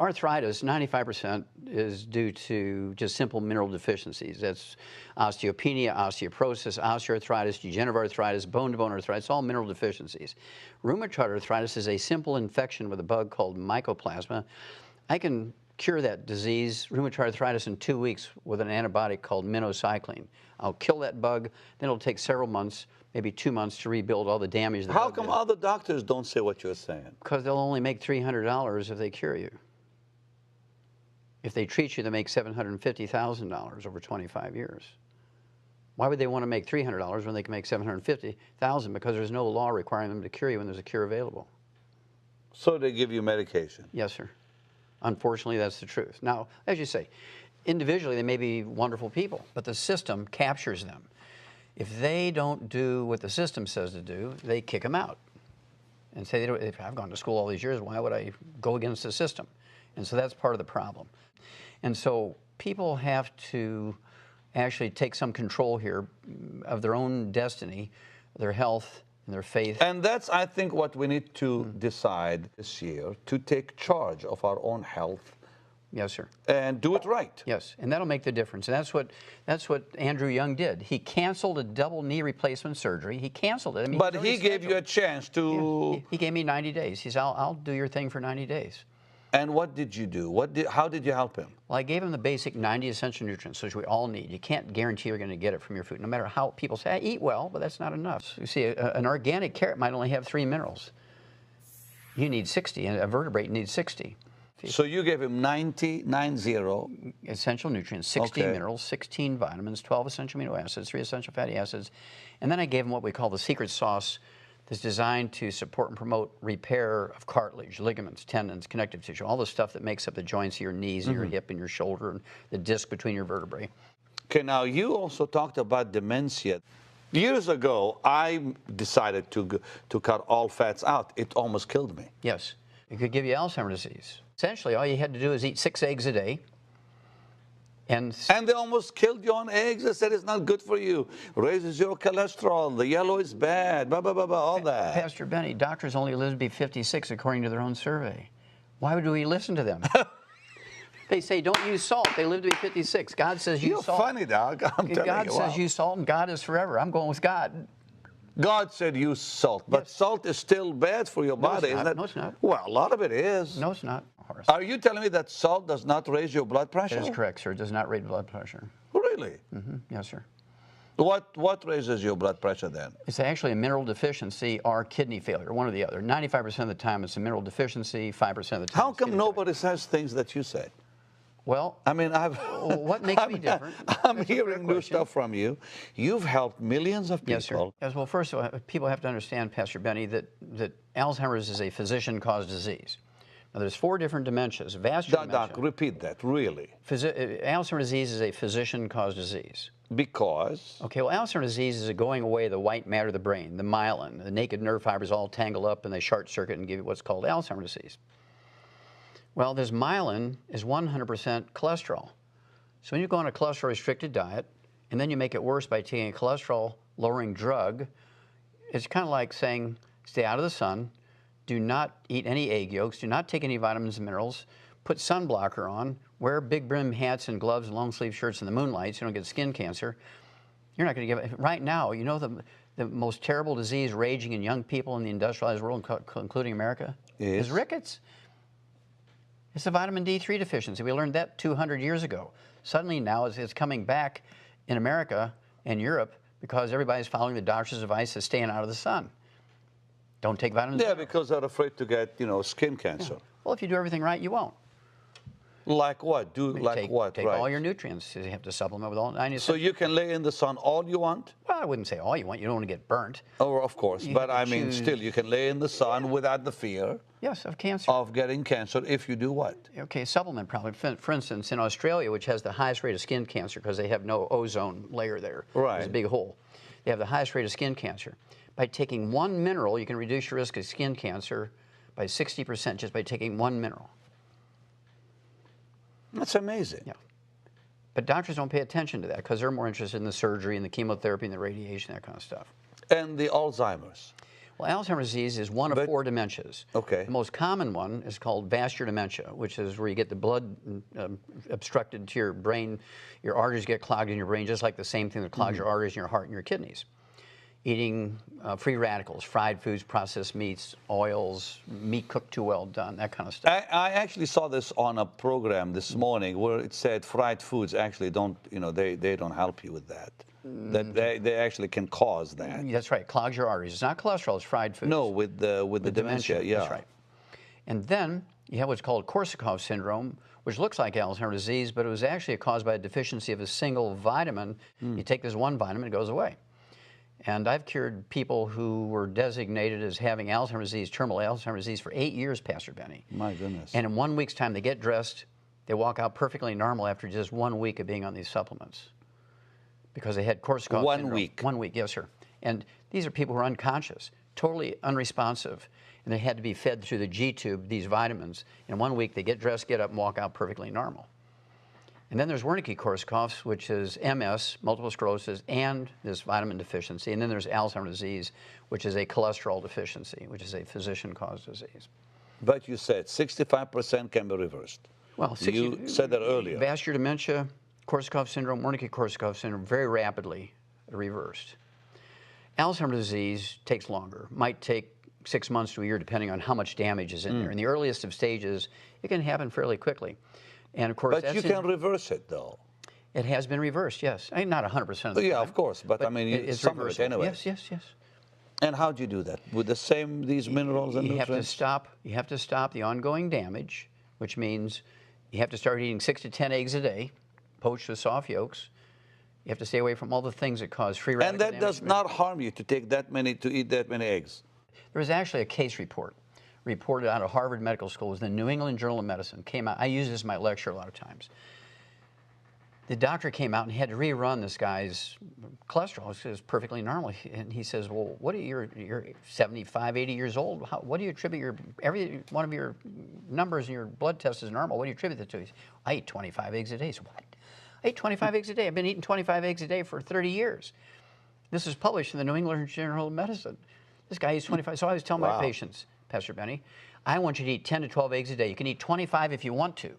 arthritis, 95% is due to just simple mineral deficiencies. That's osteopenia, osteoporosis, osteoarthritis, degenerative arthritis, bone-to-bone arthritis, all mineral deficiencies. Rheumatoid arthritis is a simple infection with a bug called mycoplasma. I can cure that disease, rheumatoid arthritis, in 2 weeks with an antibiotic called minocycline. I'll kill that bug, then it'll take several months, maybe 2 months, to rebuild all the damage the How bug come did. other doctors don't say what you're saying? Because they'll only make $300 if they cure you. If they treat you, they make $750,000 over 25 years. Why would they want to make $300 when they can make $750,000? Because there's no law requiring them to cure you when there's a cure available. So they give you medication? Yes, sir. Unfortunately, that's the truth. Now, as you say, individually they may be wonderful people, but the system captures them. If they don't do what the system says to do, they kick them out and say, if I've gone to school all these years, why would I go against the system? And so that's part of the problem. And so people have to actually take some control here of their own destiny, their health, and their faith. And that's, I think, what we need to decide this year, to take charge of our own health. Yes, sir. And do it right. Yes, and that'll make the difference. And that's what Andrew Young did. He canceled a double knee replacement surgery. He canceled it. I mean, but he gave you a chance to... Yeah, he gave me 90 days. He said, I'll do your thing for 90 days. And what did you do? How did you help him? Well, I gave him the basic 90 essential nutrients, which we all need. You can't guarantee you're going to get it from your food, no matter how people say, I eat well, but that's not enough. You see, an organic carrot might only have 3 minerals. You need 60, and a vertebrate needs 60. So you gave him 90 essential nutrients, 60 minerals, 16 vitamins, 12 essential amino acids, 3 essential fatty acids, and then I gave him what we call the secret sauce that's designed to support and promote repair of cartilage, ligaments, tendons, connective tissue, all the stuff that makes up the joints of your knees and your hip and your shoulder and the disc between your vertebrae. Okay, now you also talked about dementia. Years ago, I decided to cut all fats out. It almost killed me. Yes, it could give you Alzheimer's disease. Essentially, all you had to do is eat 6 eggs a day. And they almost killed you on eggs. They said it's not good for you. Raises your cholesterol. The yellow is bad. Blah, blah, blah, blah, all that. Pastor Benny, doctors only live to be 56 according to their own survey. Why would we listen to them? They say don't use salt. They live to be 56. God says use salt. You're funny, dog. I'm telling you. God says use salt, and God is forever. I'm going with God. God said use salt, but salt is still bad for your body, isn't it? No, it's not. Well, a lot of it is. No, it's not. Are you telling me that salt does not raise your blood pressure? That is correct, sir. It does not raise blood pressure. Really? Yes, sir. What raises your blood pressure then? It's actually a mineral deficiency or kidney failure, one or the other. 95% of the time it's a mineral deficiency, 5% of the time How come nobody says things that you say? Well, I mean, what makes me different? I'm hearing new stuff from you. You've helped millions of people. Yes, sir. Yes, well, first of all, people have to understand, Pastor Benny, that Alzheimer's is a physician-caused disease. Now, there's 4 different dementias. Vascular dementia. Doc, repeat that, really. Alzheimer's disease is a physician-caused disease. Because? Okay, well, Alzheimer's disease is a going away of the white matter of the brain, the myelin. The naked nerve fibers all tangle up and they short circuit and give you what's called Alzheimer's disease. Well, this myelin is 100% cholesterol. So when you go on a cholesterol-restricted diet, and then you make it worse by taking a cholesterol-lowering drug, it's kind of like saying, stay out of the sun, do not eat any egg yolks, do not take any vitamins and minerals, put sunblocker on, wear big brim hats and gloves and long sleeve shirts in the moonlight so you don't get skin cancer. You're not going to give it. Right now, you know the most terrible disease raging in young people in the industrialized world, including America, is rickets. It's a vitamin D3 deficiency. We learned that 200 years ago. Suddenly now it's coming back in America and Europe because everybody's following the doctor's advice of staying out of the sun. Don't take vitamins. Yeah, because they're afraid to get, skin cancer. Yeah. Well, if you do everything right, you won't. Like what? Take all your nutrients. You have to supplement with all 90. So you can lay in the sun all you want? Well, I wouldn't say all you want. You don't want to get burnt. Oh, of course. But I mean, still, you can lay in the sun without the fear. Yes, of cancer. Of getting cancer if you do what? Okay, supplement probably. For instance, in Australia, which has the highest rate of skin cancer because they have no ozone layer there. Right. There's a big hole. They have the highest rate of skin cancer. By taking 1 mineral, you can reduce your risk of skin cancer by 60% just by taking 1 mineral. That's amazing. Yeah. But doctors don't pay attention to that because they're more interested in the surgery and the chemotherapy and the radiation, that kind of stuff. And the Alzheimer's? Well, Alzheimer's disease is one of But- 4 dementias. Okay. The most common one is called vascular dementia, which is where you get the blood obstructed to your brain. Your arteries get clogged in your brain, just like the same thing that clogs your arteries in your heart and your kidneys. Eating free radicals, fried foods, processed meats, oils, meat cooked too well done, that kind of stuff. I actually saw this on a program this morning where it said fried foods actually don't, they don't help you with that. That they actually can cause that. That's right, clogs your arteries. It's not cholesterol, it's fried foods. No, with the dementia, yeah. That's right. And then you have what's called Korsakoff syndrome, which looks like Alzheimer's disease, but it was actually caused by a deficiency of a single vitamin. You take this one vitamin, it goes away. And I've cured people who were designated as having Alzheimer's disease, terminal Alzheimer's disease, for 8 years, Pastor Benny. My goodness. And in 1 week's time, they get dressed, they walk out perfectly normal after just 1 week of being on these supplements. Because they had Korsakoff syndrome. 1 week? 1 week, yes, sir. And these are people who are unconscious, totally unresponsive, and they had to be fed through the G-tube these vitamins. In 1 week, they get dressed, get up, and walk out perfectly normal. And then there's Wernicke-Korsakoff's, which is MS, multiple sclerosis, and this vitamin deficiency. And then there's Alzheimer's disease, which is a cholesterol deficiency, which is a physician-caused disease. But you said 65% can be reversed. Well, You said that earlier. Vascular dementia, Korsakoff syndrome, Wernicke-Korsakoff syndrome, very rapidly reversed. Alzheimer's disease takes longer, might take 6 months to a year, depending on how much damage is in there. In the earliest of stages, it can happen fairly quickly. And of course, But you can reverse it, though. It has been reversed, yes. I mean, not 100% of the time. Yeah, of course. But I mean, it's some of it reversible. anyway. Yes, yes, yes. And how do you do that? With these minerals and You have to nutrients? you have to stop the ongoing damage, which means you have to start eating 6 to 10 eggs a day, poached with soft yolks. You have to stay away from all the things that cause free radical And that damage. does not harm you to eat that many eggs. There was actually a case report reported out of Harvard Medical School. It was the New England Journal of Medicine. Came out. I use this in my lecture a lot of times. The doctor came out and he had to rerun this guy's cholesterol. It was perfectly normal. And he says, well, you're 75, 80 years old. What do you attribute every one of your numbers in your blood test is normal. What do you attribute that to? He said, I eat 25 eggs a day. He said, what? I eat 25 eggs a day. I've been eating 25 eggs a day for 30 years. This is published in the New England Journal of Medicine. This guy eats 25. So I always tell my patients, Pastor Benny, I want you to eat 10 to 12 eggs a day. You can eat 25 if you want to,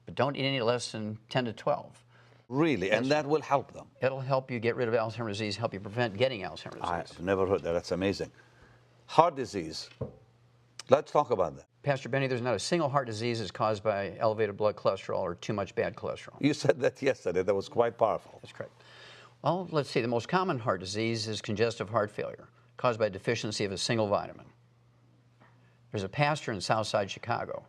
but don't eat any less than 10 to 12. Really? And that will help them? It'll help you get rid of Alzheimer's disease, help you prevent getting Alzheimer's disease. I've never heard that. That's amazing. Heart disease. Let's talk about that. Pastor Benny, there's not a single heart disease that's caused by elevated blood cholesterol or too much bad cholesterol. You said that yesterday. That was quite powerful. That's correct. Well, let's see. The most common heart disease is congestive heart failure, caused by a deficiency of a single vitamin. There's a pastor in Southside Chicago.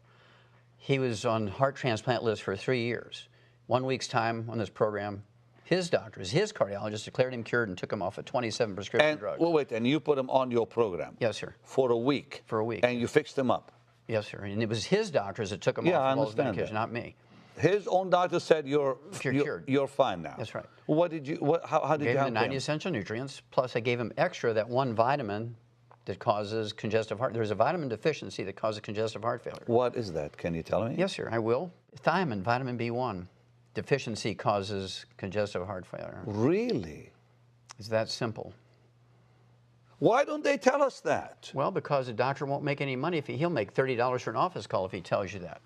He was on heart transplant list for 3 years. 1 week's time on this program, his doctors, his cardiologist declared him cured and took him off of 27 prescription drugs. Well, wait, and you put him on your program? Yes, sir. For a week? For a week. And you fixed him up? Yes, sir. And it was his doctors that took him Yeah, off I of all his understand medication, that. not me. His own doctor said You're cured. You're fine now. That's right. What did you? How did Gave you him help the 90 him? essential nutrients, plus I gave him extra that one vitamin that causes congestive heart. There's a vitamin deficiency that causes congestive heart failure. What is that? Can you tell me? Yes, sir, I will. Thiamine, vitamin B1 deficiency causes congestive heart failure. Really? It's that simple. Why don't they tell us that? Well, because the doctor won't make any money if he'll make $30 for an office call if he tells you that.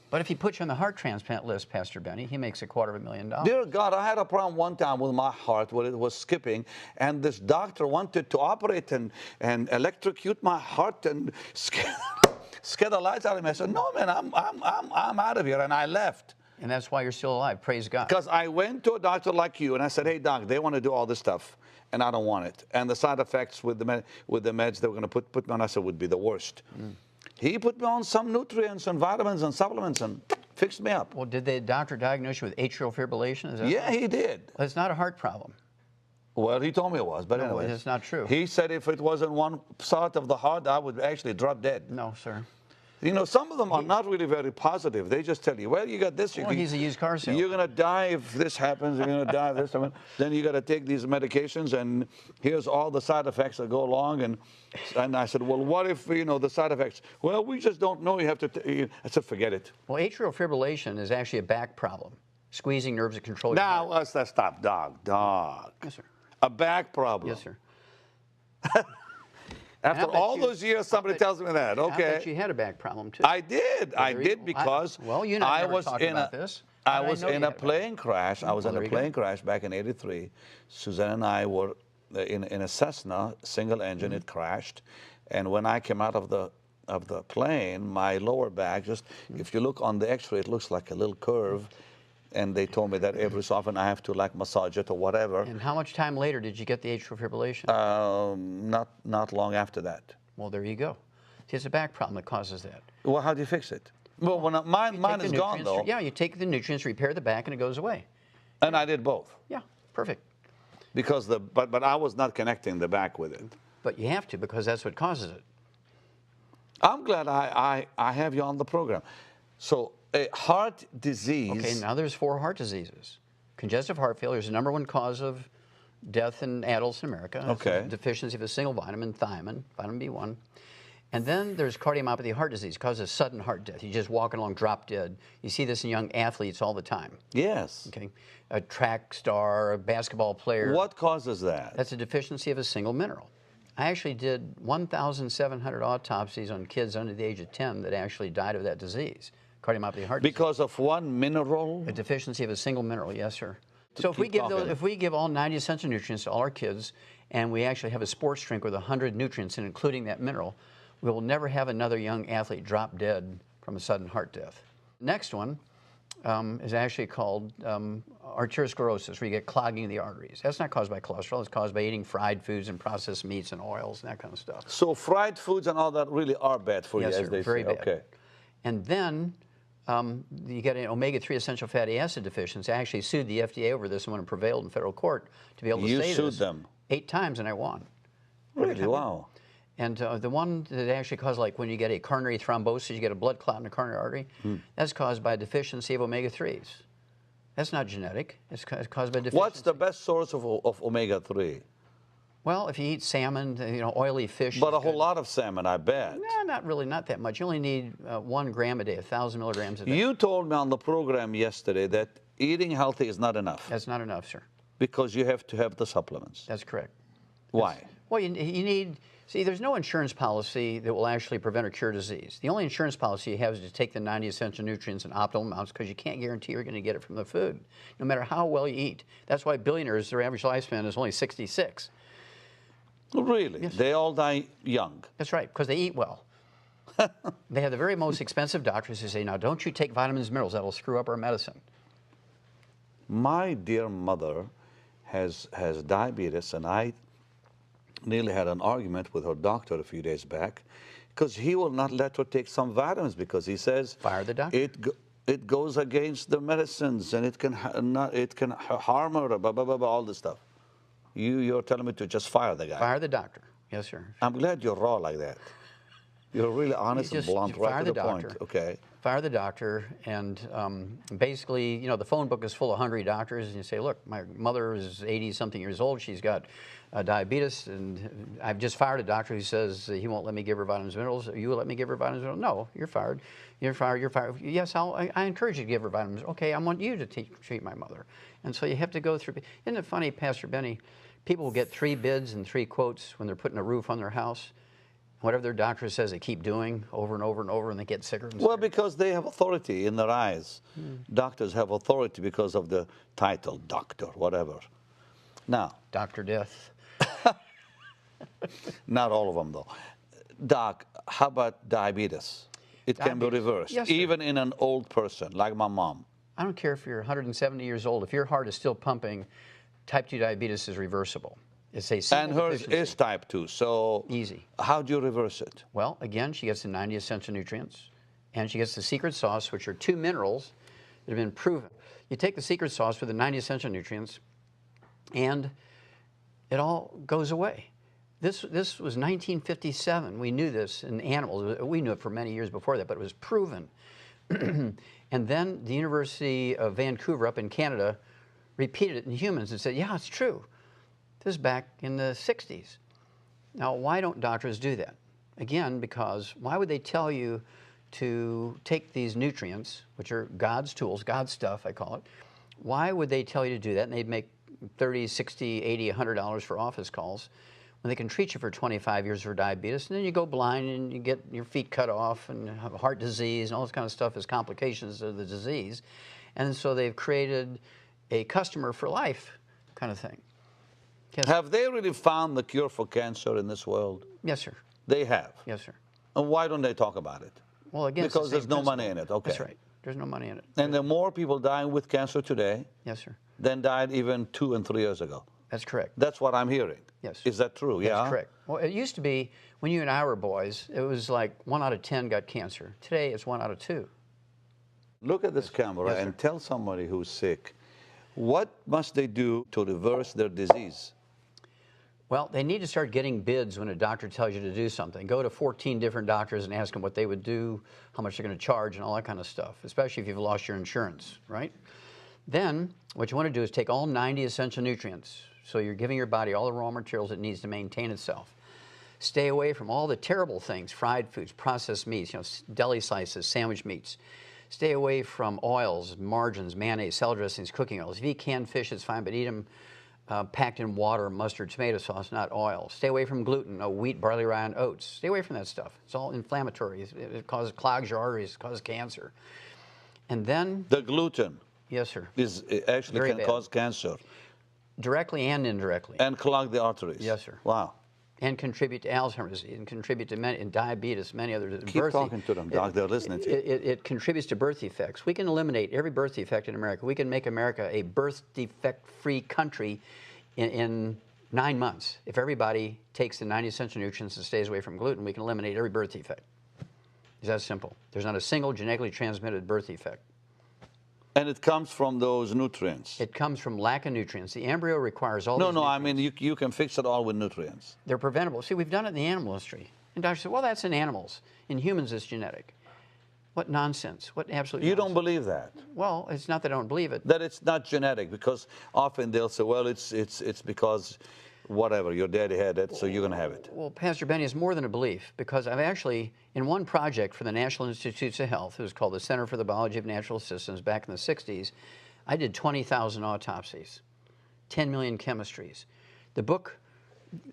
But if he puts you on the heart transplant list, Pastor Benny, he makes $250,000. Dear God, I had a problem one time with my heart where it was skipping, and this doctor wanted to operate and electrocute my heart and scare the lights out of me. I said, no, man, I'm out of here, and I left. And that's why you're still alive. Praise God. Because I went to a doctor like you, and I said, hey, doc, they want to do all this stuff, and I don't want it. And the side effects with the meds they were going to put me on, I said, would be the worst. He put me on some nutrients and vitamins and supplements and fixed me up. Well, did the doctor diagnose you with atrial fibrillation? Is that Yeah, he did. Well, it's not a heart problem. Well, he told me it was, but No, anyway. it's not true. He said if it wasn't one part of the heart, I would actually drop dead. No, sir. You know, some of them are not really very positive. They just tell you, well, you got this. Well, he's a used car salesman. You're going to die if this happens. You're going to die if this happens. Then you got to take these medications, and here's all the side effects that go along. And I said, well, what if, the side effects? Well, we just don't know. You have to. I said, forget it. Well, atrial fibrillation is actually a back problem, squeezing nerves that control your Now, heart. let's stop. Dog. Yes, sir. A back problem. Yes, sir. After all those years, somebody tells me that. I Okay. bet you had a back problem too. I did. I did because well, you and I never talked about this. I was in a plane crash. I was in a plane crash back in '83. Suzanne and I were in a Cessna, single engine. It crashed, and when I came out of the plane, my lower back if you look on the X-ray, it looks like a little curve. And they told me that every so often I have to like massage it or whatever. And how much time later did you get the atrial fibrillation? Not long after that. Well, there you go. It's a back problem that causes that. Well, how do you fix it? Well, when mine is gone though. Yeah, you take the nutrients, repair the back, and it goes away. And I did both. Yeah, perfect. Because but I was not connecting the back with it. But you have to because that's what causes it. I'm glad I have you on the program. So a heart disease. Okay, now there's 4 heart diseases. Congestive heart failure is the #1 cause of death in adults in America. Okay. Deficiency of a single vitamin, thiamine, vitamin B1. And then there's cardiomyopathy heart disease, causes sudden heart death. You're just walking along, drop dead. You see this in young athletes all the time. Yes. Okay, a track star, a basketball player. What causes that? That's a deficiency of a single mineral. I actually did 1,700 autopsies on kids under the age of 10 that actually died of that disease, cardiomyopathy heart disease. Because of one mineral? A deficiency of a single mineral, yes, sir. So if we give all 90 essential nutrients to all our kids, and we actually have a sports drink with 100 nutrients, and including that mineral, we will never have another young athlete drop dead from a sudden heart death. Next one is actually called arteriosclerosis, where you get clogging of the arteries. That's not caused by cholesterol. It's caused by eating fried foods and processed meats and oils and that kind of stuff. So fried foods and all that really are bad for you, Yes, as sir, they very say. bad. Okay. And then you get an omega-3 essential fatty acid deficiency. I actually sued the FDA over this and when it prevailed in federal court to be able to say this. You sued them? 8 times and I won. Really? Wow. And the one that actually causes, like when you get a coronary thrombosis, you get a blood clot in the coronary artery, that's caused by a deficiency of omega-3s. That's not genetic. It's caused by deficiency. What's the best source of omega-3? Well, if you eat salmon, oily fish. But a whole lot of salmon, I bet. No, not really, not that much. You only need 1 gram a day, 1,000 milligrams a day. You told me on the program yesterday that eating healthy is not enough. That's not enough, sir. Because you have to have the supplements. That's correct. Why? Well, you need, see, there's no insurance policy that will actually prevent or cure disease. The only insurance policy you have is to take the 90 essential nutrients in optimal amounts because you can't guarantee you're going to get it from the food, no matter how well you eat. That's why billionaires, their average lifespan is only 66. Really? Yes. They all die young. That's right, because they eat well. They have the very most expensive doctors who say, now don't you take vitamins and minerals, that'll screw up our medicine. My dear mother has diabetes, and I nearly had an argument with her doctor a few days back because he will not let her take some vitamins because he says Fire the doctor. it goes against the medicines and it can harm her, blah, blah, blah, blah, all this stuff. You're telling me to just fire the guy. Fire the doctor. Yes, sir. I'm glad you're raw like that. You're really honest and blunt, right to the point. Okay. Fire the doctor, and basically, the phone book is full of hungry doctors, and you say, look, my mother is 80-something years old, she's got diabetes, and I've just fired a doctor who says he won't let me give her vitamins and minerals. You will let me give her vitamins and minerals? No, you're fired. You're fired, you're fired. Yes, I encourage you to give her vitamins. Okay, I want you to treat my mother. And so you have to go through. Isn't it funny, Pastor Benny, people will get 3 bids and 3 quotes when they're putting a roof on their house. Whatever their doctor says, they keep doing over and over and over, and they get sicker and sicker. Well, because they have authority in their eyes. Doctors have authority because of the title, doctor, whatever. Now, Dr. Death. not all of them, though. Doc, how about diabetes? It can be reversed, Yes, sir. even in an old person, like my mom. I don't care if you're 170 years old. If your heart is still pumping, type 2 diabetes is reversible. It's a simple And hers deficiency. is type 2, so Easy. how do you reverse it? Well, again, she gets the 90 essential nutrients, and she gets the secret sauce, which are 2 minerals that have been proven. You take the secret sauce with the 90 essential nutrients, and it all goes away. This was 1957. We knew this in animals. We knew it for many years before that, but it was proven. And then the University of Vancouver up in Canada repeated it in humans and said, yeah, it's true. This is back in the 60s. Now, why don't doctors do that? Again, because why would they tell you to take these nutrients, which are God's tools, God's stuff, I call it. Why would they tell you to do that? And they'd make $30, $60, $80, $100 for office calls when they can treat you for 25 years for diabetes, and then you go blind and you get your feet cut off and have heart disease and all this kind of stuff as complications of the disease. And so they've created a customer for life kind of thing. Yes. Have they really found the cure for cancer in this world? Yes, sir. They have. Yes, sir. And why don't they talk about it? Well, again, because there's no money in it. Okay. That's right. There's no money in it. And there are more people dying with cancer today. Yes, sir. Than died even 2 and 3 years ago. That's correct. That's what I'm hearing. Yes. Is that true? That's yeah. correct. Well, it used to be when you and I were boys, it was like 1 out of 10 got cancer. Today, it's 1 out of 2. Look at this camera and tell somebody who's sick, what must they do to reverse their disease? Well, they need to start getting bids when a doctor tells you to do something. Go to 14 different doctors and ask them what they would do, how much they're going to charge, and all that kind of stuff, especially if you've lost your insurance, right? Then, what you want to do is take all 90 essential nutrients, so you're giving your body all the raw materials it needs to maintain itself. Stay away from all the terrible things, fried foods, processed meats, deli slices, sandwich meats. Stay away from oils, margarines, mayonnaise, salad dressings, cooking oils. If you eat canned fish, it's fine, but eat them packed in water, mustard, tomato sauce, not oil. Stay away from gluten, no wheat, barley, rye, and oats. Stay away from that stuff. It's all inflammatory. It clogs your arteries, it causes cancer. And then... The gluten. Yes, sir. It actually can cause cancer. Directly and indirectly. And clog the arteries. Yes, sir. Wow. And contribute to Alzheimer's disease, and contribute to diabetes, many other Keep talking to them, Doc. They're listening to you. It contributes to birth defects. We can eliminate every birth defect in America. We can make America a birth defect-free country in 9 months. If everybody takes the 90 essential nutrients and stays away from gluten, we can eliminate every birth defect. It's that simple. There's not a single genetically transmitted birth defect. And it comes from those nutrients. It comes from lack of nutrients. The embryo requires all No, these no, nutrients. I mean, you can fix it all with nutrients. They're preventable. See, we've done it in the animal industry. And doctors say, well, that's in animals. In humans, it's genetic. What nonsense. What absolute You nonsense. don't believe that? Well, it's not that I don't believe it. That it's not genetic, because often they'll say, well, it's because whatever, your daddy had it, so you're going to have it. Well, Pastor Benny, it's more than a belief, because I've actually, in one project for the National Institutes of Health, it was called the Center for the Biology of Natural Systems back in the 60s, I did 20,000 autopsies, 10 million chemistries. The book,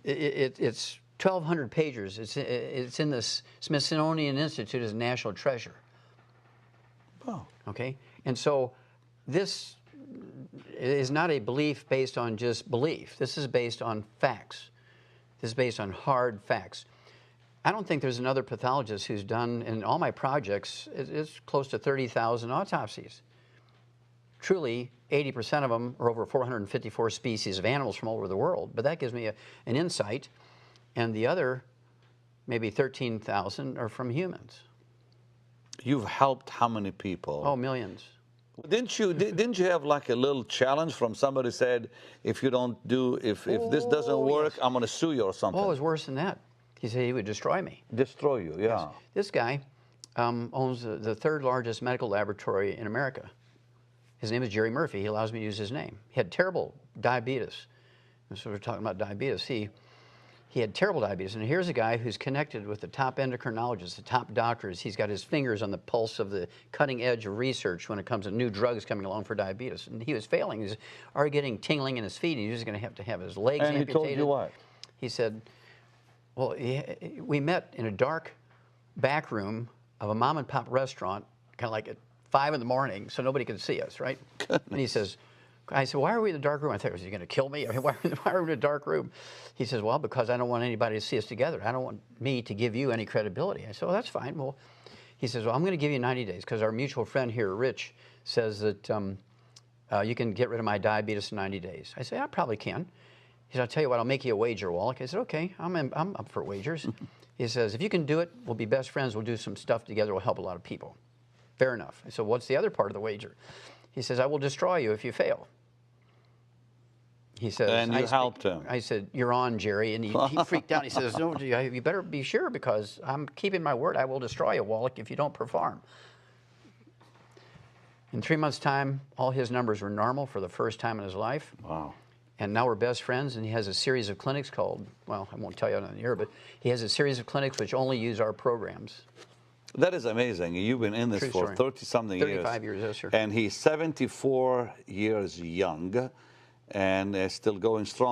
it's 1,200 pages. It's in the Smithsonian Institute as a national treasure. Oh. Okay? And so this is not a belief based on just belief. This is based on facts. This is based on hard facts. I don't think there's another pathologist who's done, in all my projects, it's close to 30,000 autopsies. Truly, 80% of them are over 454 species of animals from all over the world, but that gives me an insight. And the other, maybe 13,000, are from humans. You've helped how many people? Oh, millions. Didn't you have like a little challenge from somebody said, if you don't do, if this doesn't work, yes, I'm going to sue you or something? Oh, it was worse than that. He said he would destroy me. Destroy you, yeah. Yes. This guy owns the third largest medical laboratory in America. His name is Jerry Murphy. He allows me to use his name. He had terrible diabetes. And so we're talking about diabetes. He had terrible diabetes. And here's a guy who's connected with the top endocrinologists, the top doctors. He's got his fingers on the pulse of the cutting edge of research when it comes to new drugs coming along for diabetes. And he was failing. He was already getting tingling in his feet. He was going to have his legs amputated. And he told you what? He said, well, we met in a dark back room of a mom and pop restaurant, kind of like at 5 in the morning, so nobody could see us, right? Goodness. And he says, I said, why are we in the dark room? I thought, was he going to kill me? I mean, why are we in a dark room? He says, well, because I don't want anybody to see us together. I don't want me to give you any credibility. I said, well, that's fine. Well, he says, well, I'm going to give you 90 days because our mutual friend here, Rich, says that you can get rid of my diabetes in 90 days. I said, I probably can. He said, I'll tell you what, I'll make you a wager, Wallach. I said, okay, I'm up for wagers. He says, if you can do it, we'll be best friends. We'll do some stuff together. We'll help a lot of people. Fair enough. I said, what's the other part of the wager? He says, I will destroy you if you fail. He says, and you helped him. I said, you're on, Jerry. And he freaked out. He says, no, you better be sure because I'm keeping my word. I will destroy you, Wallach, if you don't perform. In 3 months' time, all his numbers were normal for the first time in his life. Wow. And now we're best friends, and he has a series of clinics called, well, I won't tell you on the air, but he has a series of clinics which only use our programs. That is amazing. You've been in this for 30-something years. 35 years, yes, sir. And he's 74 years young and still going strong.